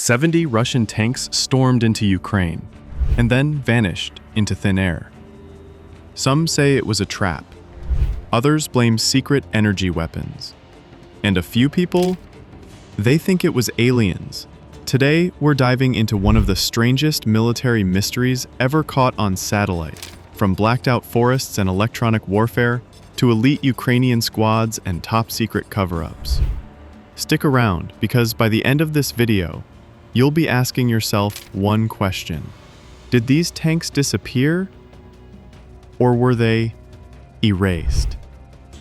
70 Russian tanks stormed into Ukraine and then vanished into thin air. Some say it was a trap. Others blame secret energy weapons. And a few people, they think it was aliens. Today, we're diving into one of the strangest military mysteries ever caught on satellite, from blacked-out forests and electronic warfare to elite Ukrainian squads and top-secret cover-ups. Stick around, because by the end of this video, you'll be asking yourself one question. Did these tanks disappear? Or were they erased?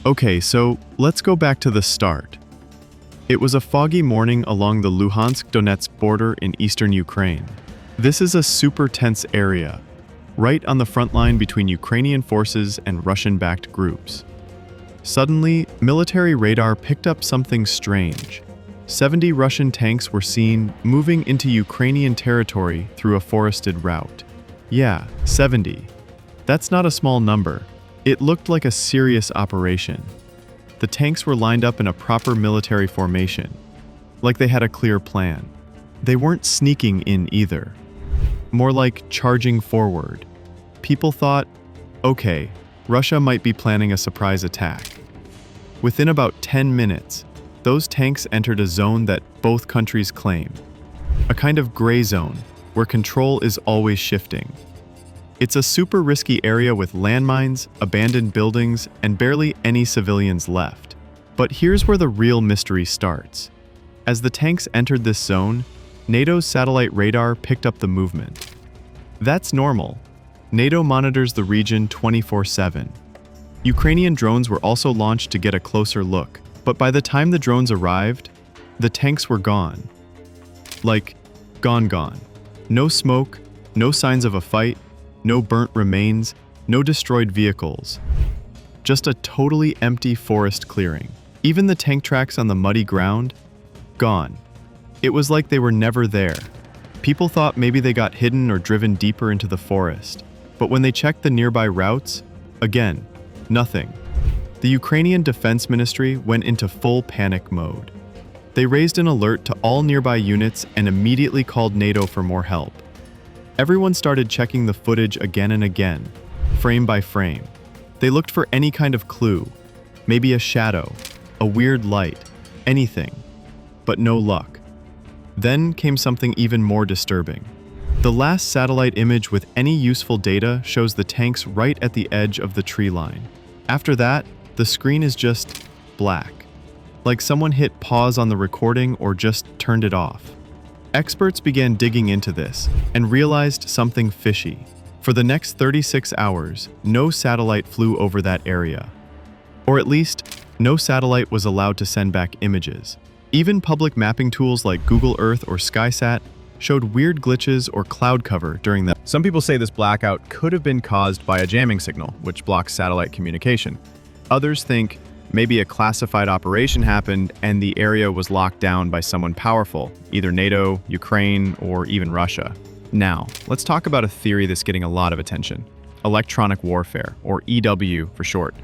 Okay, so let's go back to the start. It was a foggy morning along the Luhansk-Donetsk border in eastern Ukraine. This is a super tense area, right on the front line between Ukrainian forces and Russian-backed groups. Suddenly, military radar picked up something strange. 70 Russian tanks were seen moving into Ukrainian territory through a forested route. Yeah, 70. That's not a small number. It looked like a serious operation. The tanks were lined up in a proper military formation, like they had a clear plan. They weren't sneaking in either, more like charging forward. People thought, okay, Russia might be planning a surprise attack. Within about 10 minutes, those tanks entered a zone that both countries claim, a kind of gray zone where control is always shifting. It's a super risky area with landmines, abandoned buildings, and barely any civilians left. But here's where the real mystery starts. As the tanks entered this zone, NATO's satellite radar picked up the movement. That's normal. NATO monitors the region 24/7. Ukrainian drones were also launched to get a closer look, but by the time the drones arrived, the tanks were gone. Like, gone. No smoke, no signs of a fight, no burnt remains, no destroyed vehicles. Just a totally empty forest clearing. Even the tank tracks on the muddy ground, gone. It was like they were never there. People thought maybe they got hidden or driven deeper into the forest. But when they checked the nearby routes, again, nothing. The Ukrainian Defense Ministry went into full panic mode. They raised an alert to all nearby units and immediately called NATO for more help. Everyone started checking the footage again and again, frame by frame. They looked for any kind of clue, maybe a shadow, a weird light, anything, but no luck. Then came something even more disturbing. The last satellite image with any useful data shows the tanks right at the edge of the tree line. After that, the screen is just black, like someone hit pause on the recording or just turned it off. Experts began digging into this and realized something fishy. For the next 36 hours, no satellite flew over that area. Or at least, no satellite was allowed to send back images. Even public mapping tools like Google Earth or SkySat showed weird glitches or cloud cover during the... Some people say this blackout could have been caused by a jamming signal, which blocks satellite communication. Others think maybe a classified operation happened and the area was locked down by someone powerful, either NATO, Ukraine, or even Russia. Now, let's talk about a theory that's getting a lot of attention: electronic warfare, or EW for short.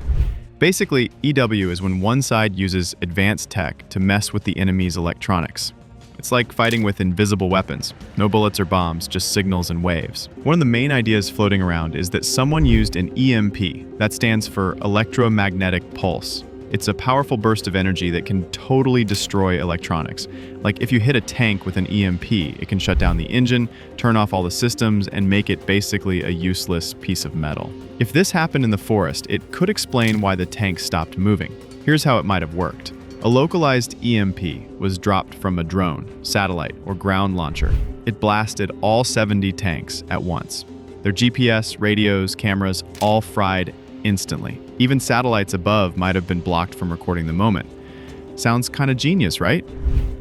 Basically, EW is when one side uses advanced tech to mess with the enemy's electronics. It's like fighting with invisible weapons. No bullets or bombs, just signals and waves. One of the main ideas floating around is that someone used an EMP, that stands for electromagnetic pulse. It's a powerful burst of energy that can totally destroy electronics. Like if you hit a tank with an EMP, it can shut down the engine, turn off all the systems, and make it basically a useless piece of metal. If this happened in the forest, it could explain why the tank stopped moving. Here's how it might have worked. A localized EMP was dropped from a drone, satellite, or ground launcher. It blasted all 70 tanks at once. Their GPS, radios, cameras, all fried instantly. Even satellites above might have been blocked from recording the moment. Sounds kind of genius, right?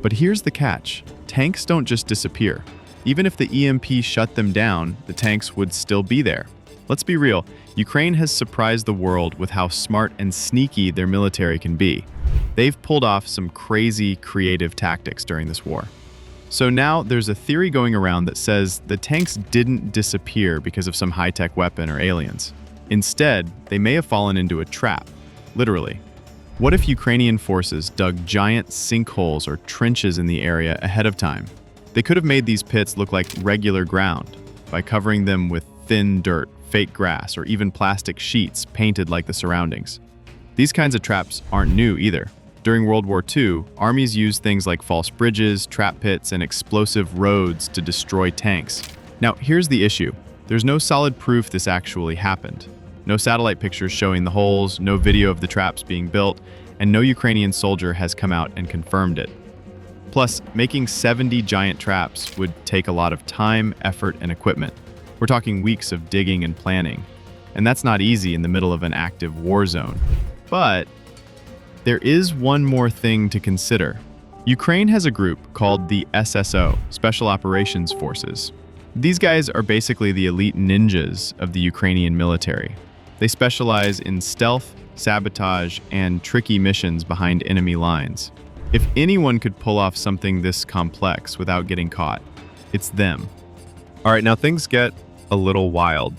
But here's the catch. Tanks don't just disappear. Even if the EMP shut them down, the tanks would still be there. Let's be real, Ukraine has surprised the world with how smart and sneaky their military can be. They've pulled off some crazy creative tactics during this war. So now there's a theory going around that says the tanks didn't disappear because of some high-tech weapon or aliens. Instead, they may have fallen into a trap, literally. What if Ukrainian forces dug giant sinkholes or trenches in the area ahead of time? They could have made these pits look like regular ground by covering them with thin dirt, fake grass, or even plastic sheets painted like the surroundings. These kinds of traps aren't new either. During World War II, armies used things like false bridges, trap pits, and explosive roads to destroy tanks. Now, here's the issue. There's no solid proof this actually happened. No satellite pictures showing the holes, no video of the traps being built, and no Ukrainian soldier has come out and confirmed it. Plus, making 70 giant traps would take a lot of time, effort, and equipment. We're talking weeks of digging and planning. And that's not easy in the middle of an active war zone. But there is one more thing to consider. Ukraine has a group called the SSO, Special Operations Forces. These guys are basically the elite ninjas of the Ukrainian military. They specialize in stealth, sabotage, and tricky missions behind enemy lines. If anyone could pull off something this complex without getting caught, it's them. All right, now things get a little wild,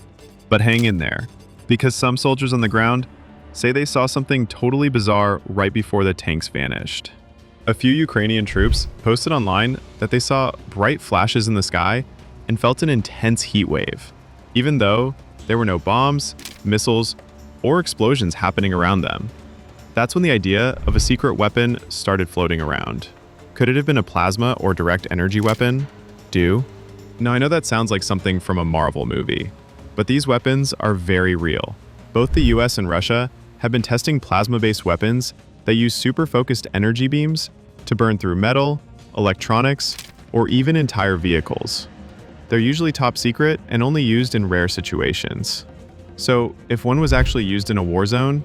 but hang in there, because some soldiers on the ground say they saw something totally bizarre right before the tanks vanished. A few Ukrainian troops posted online that they saw bright flashes in the sky and felt an intense heat wave, even though there were no bombs, missiles, or explosions happening around them. That's when the idea of a secret weapon started floating around. Could it have been a plasma or direct energy weapon? Now, I know that sounds like something from a Marvel movie, but these weapons are very real. Both the US and Russia have been testing plasma-based weapons that use super-focused energy beams to burn through metal, electronics, or even entire vehicles. They're usually top secret and only used in rare situations. So, if one was actually used in a war zone,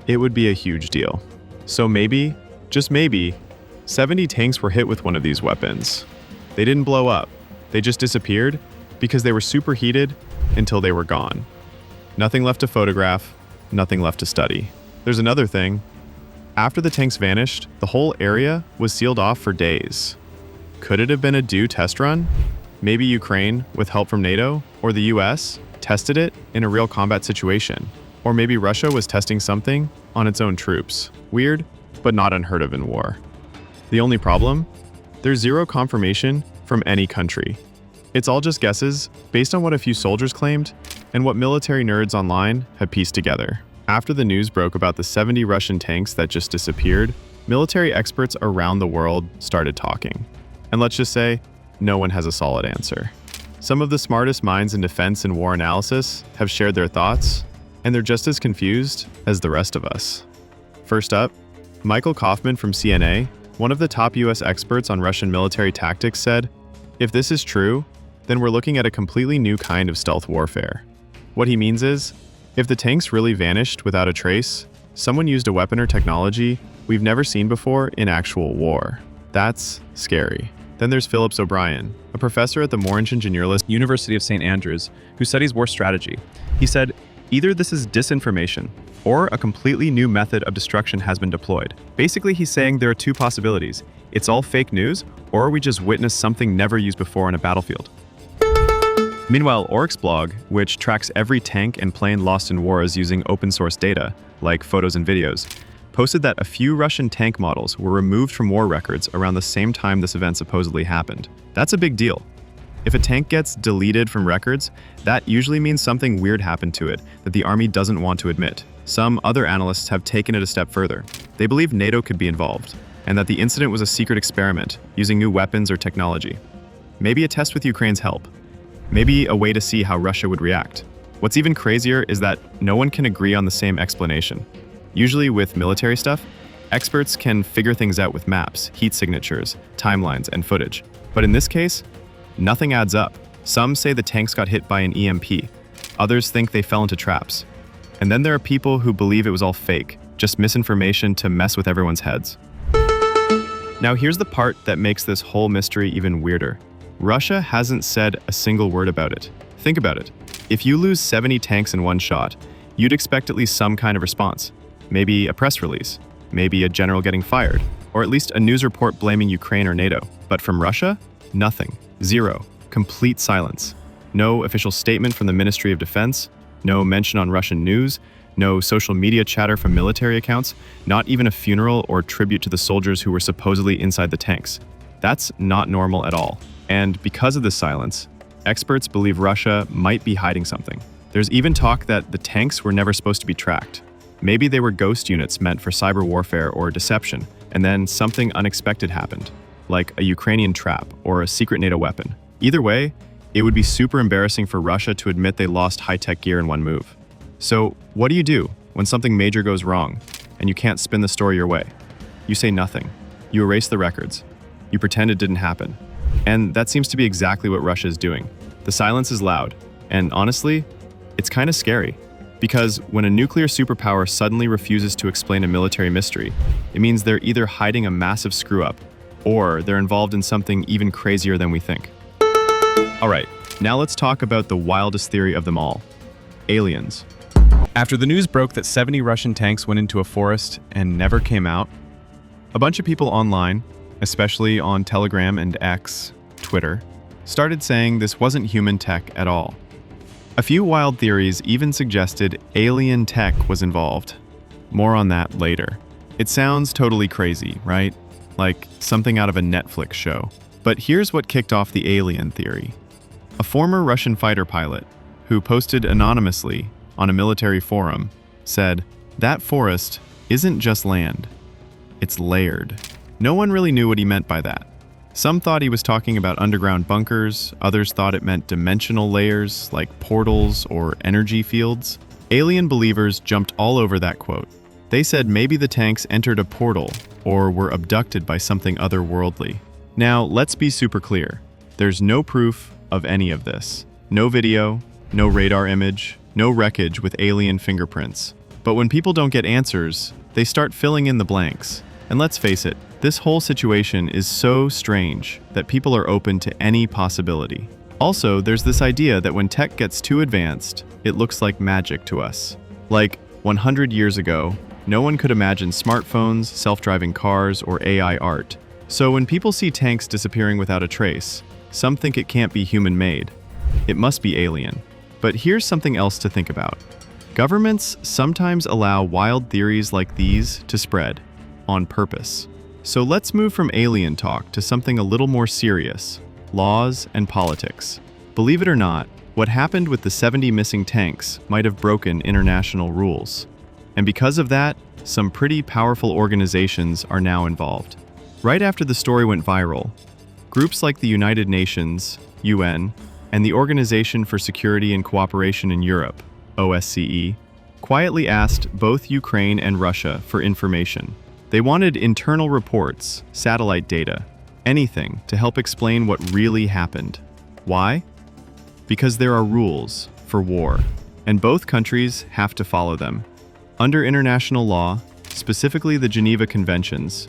it would be a huge deal. So maybe, just maybe, 70 tanks were hit with one of these weapons. They didn't blow up. They just disappeared because they were superheated until they were gone. Nothing left to photograph, nothing left to study. There's another thing. After the tanks vanished, the whole area was sealed off for days. Could it have been a due test run? Maybe Ukraine, with help from NATO, or the US, tested it in a real combat situation. Or maybe Russia was testing something on its own troops. Weird, but not unheard of in war. The only problem? There's zero confirmation from any country. It's all just guesses based on what a few soldiers claimed and what military nerds online have pieced together. After the news broke about the 70 Russian tanks that just disappeared, military experts around the world started talking. And let's just say, no one has a solid answer. Some of the smartest minds in defense and war analysis have shared their thoughts, and they're just as confused as the rest of us. First up, Michael Kaufman from CNA, one of the top US experts on Russian military tactics, said, "If this is true, then we're looking at a completely new kind of stealth warfare." What he means is, if the tanks really vanished without a trace, someone used a weapon or technology we've never seen before in actual war. That's scary. Then there's Phillips O'Brien, a professor at the Morange Ingenieurlist University of St. Andrews, who studies war strategy. He said, either this is disinformation, or a completely new method of destruction has been deployed. Basically, he's saying there are two possibilities. It's all fake news, or we just witnessed something never used before on a battlefield. Meanwhile, Oryx blog, which tracks every tank and plane lost in wars using open source data, like photos and videos, posted that a few Russian tank models were removed from war records around the same time this event supposedly happened. That's a big deal. If a tank gets deleted from records, that usually means something weird happened to it that the army doesn't want to admit. Some other analysts have taken it a step further. They believe NATO could be involved, and that the incident was a secret experiment using new weapons or technology. Maybe a test with Ukraine's help. Maybe a way to see how Russia would react. What's even crazier is that no one can agree on the same explanation. Usually with military stuff, experts can figure things out with maps, heat signatures, timelines, and footage. But in this case, nothing adds up. Some say the tanks got hit by an EMP. Others think they fell into traps. And then there are people who believe it was all fake, just misinformation to mess with everyone's heads. Now here's the part that makes this whole mystery even weirder. Russia hasn't said a single word about it. Think about it. If you lose 70 tanks in one shot, you'd expect at least some kind of response. Maybe a press release, maybe a general getting fired, or at least a news report blaming Ukraine or NATO. But from Russia, nothing. Zero. Complete silence. No official statement from the Ministry of Defense, no mention on Russian news, no social media chatter from military accounts, not even a funeral or tribute to the soldiers who were supposedly inside the tanks. That's not normal at all. And because of this silence, experts believe Russia might be hiding something. There's even talk that the tanks were never supposed to be tracked. Maybe they were ghost units meant for cyber warfare or deception, and then something unexpected happened, like a Ukrainian trap or a secret NATO weapon. Either way, it would be super embarrassing for Russia to admit they lost high-tech gear in one move. So, what do you do when something major goes wrong and you can't spin the story your way? You say nothing. You erase the records. You pretend it didn't happen. And that seems to be exactly what Russia is doing. The silence is loud, and honestly, it's kind of scary. Because when a nuclear superpower suddenly refuses to explain a military mystery, it means they're either hiding a massive screw-up, or they're involved in something even crazier than we think. Alright, now let's talk about the wildest theory of them all. Aliens. After the news broke that 70 Russian tanks went into a forest and never came out, a bunch of people online, especially on Telegram and X, Twitter, started saying this wasn't human tech at all. A few wild theories even suggested alien tech was involved. More on that later. It sounds totally crazy, right? Like something out of a Netflix show. But here's what kicked off the alien theory. A former Russian fighter pilot, who posted anonymously on a military forum, said, "That forest isn't just land. It's layered." No one really knew what he meant by that. Some thought he was talking about underground bunkers, others thought it meant dimensional layers like portals or energy fields. Alien believers jumped all over that quote. They said maybe the tanks entered a portal or were abducted by something otherworldly. Now, let's be super clear. There's no proof of any of this. No video, no radar image, no wreckage with alien fingerprints. But when people don't get answers, they start filling in the blanks. And let's face it, this whole situation is so strange that people are open to any possibility. Also, there's this idea that when tech gets too advanced, it looks like magic to us. Like 100 years ago, no one could imagine smartphones, self-driving cars, or AI art. So when people see tanks disappearing without a trace, some think it can't be human-made. It must be alien. But here's something else to think about. Governments sometimes allow wild theories like these to spread, on purpose. So let's move from alien talk to something a little more serious, laws and politics. Believe it or not, what happened with the 70 missing tanks might have broken international rules. And because of that, some pretty powerful organizations are now involved. Right after the story went viral, groups like the United Nations, UN, and the Organization for Security and Cooperation in Europe, OSCE, quietly asked both Ukraine and Russia for information. They wanted internal reports, satellite data, anything to help explain what really happened. Why? Because there are rules for war, and both countries have to follow them. Under international law, specifically the Geneva Conventions,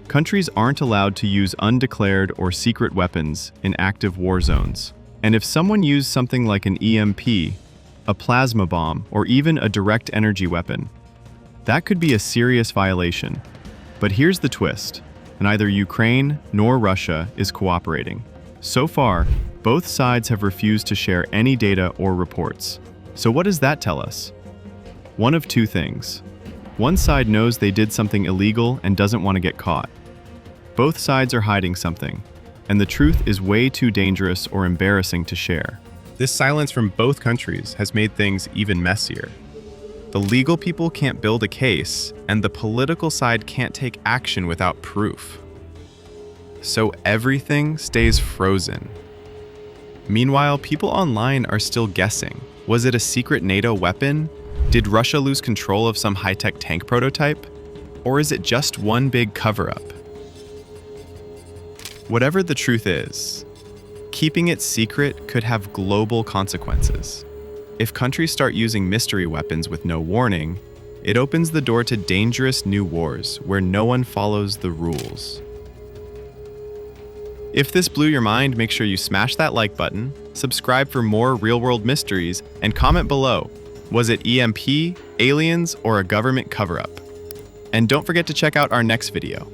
countries aren't allowed to use undeclared or secret weapons in active war zones. And if someone used something like an EMP, a plasma bomb, or even a direct energy weapon, that could be a serious violation. But here's the twist. Neither Ukraine nor Russia is cooperating. So far, both sides have refused to share any data or reports. So what does that tell us? One of two things. One side knows they did something illegal and doesn't want to get caught. Both sides are hiding something, and the truth is way too dangerous or embarrassing to share. This silence from both countries has made things even messier. The legal people can't build a case, and the political side can't take action without proof. So everything stays frozen. Meanwhile, people online are still guessing. Was it a secret NATO weapon? Did Russia lose control of some high-tech tank prototype? Or is it just one big cover-up? Whatever the truth is, keeping it secret could have global consequences. If countries start using mystery weapons with no warning, it opens the door to dangerous new wars where no one follows the rules. If this blew your mind, make sure you smash that like button, subscribe for more real-world mysteries, and comment below. Was it EMP, aliens, or a government cover-up? And don't forget to check out our next video.